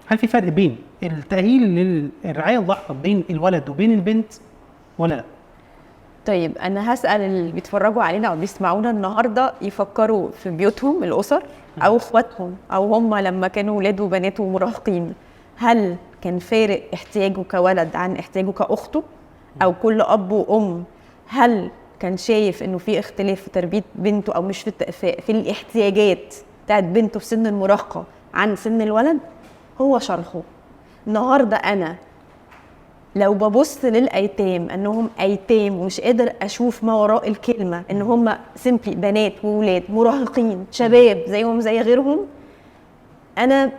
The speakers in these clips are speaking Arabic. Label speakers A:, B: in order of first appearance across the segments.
A: هل في فرق بين التأهيل للرعاية اللاحقة بين الولد وبين البنت ولا لا؟
B: طيب انا هسأل اللي بيتفرجوا علينا او بيسمعونا النهارده يفكروا في بيوتهم الاسر او اخواتهم او هم لما كانوا ولاد وبنات ومراهقين، هل كان فارق احتياجه كولد عن احتياجه كاخته؟ او كل اب وام هل كان شايف انه في اختلاف في تربيه بنته او مش في الاحتياجات بتاعت بنته في سن المراهقه عن سن الولد؟ هو شرحه. النهارده انا لو ببص للايتام انهم ايتام ومش قادر اشوف ما وراء الكلمه ان هم سيمبلي بنات وولاد مراهقين شباب زيهم زي غيرهم، انا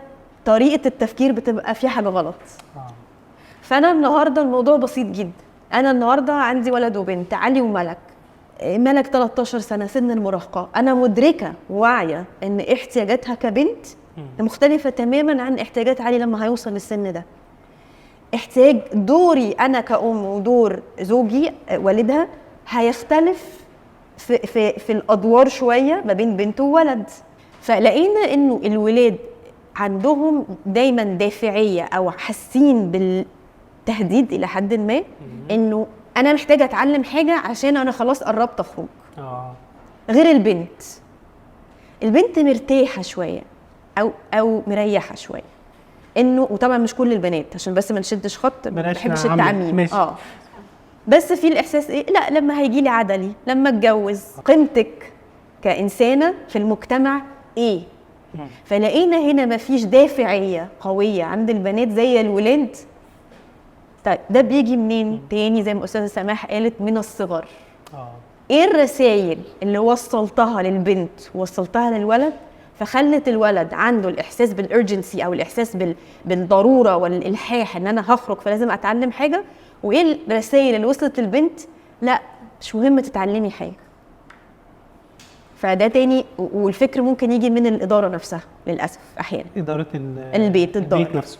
B: طريقه التفكير بتبقى فيها حاجه غلط. فانا النهارده الموضوع بسيط جدا. انا النهارده عندي ولد وبنت، علي وملك. ملك 13 سنه سن المراهقه، انا مدركه وواعيه ان احتياجاتها كبنت مختلفه تماما عن احتياجات علي لما هيوصل للسن ده. احتياج دوري انا كأم ودور زوجي والدها هيختلف في الادوار شويه ما بين بنت وولد. فلقينا انه الولاد عندهم دايما دافعيه او حاسين بالتهديد الى حد ما، انه انا محتاجه اتعلم حاجه عشان انا خلاص قربت اخرج. غير البنت مرتاحه شويه او مريحه شويه، انه وطبعا مش كل البنات عشان بس ما نشدش خط، ما بحبش التعميم. بس في الاحساس ايه، لا لما هيجي لي عدلي، لما اتجوز، قيمتك كانسانه في المجتمع ايه. فلقينا هنا مفيش دافعيه قويه عند البنات زي الولاد. طيب ده بيجي منين؟ تاني زي ما استاذه سماح قالت، من الصغر. ايه الرسائل اللي وصلتها للبنت ووصلتها للولد فخلت الولد عنده الاحساس بالارجنسي او الاحساس بالضروره والالحاح ان انا هخرج فلازم اتعلم حاجه؟ وايه الرسائل اللي وصلت للبنت لا مش مهم تتعلمي حاجه؟ فده تاني. والفكر ممكن يجي من الاداره نفسها للاسف احيانا،
A: اداره
B: البيت
A: نفسه.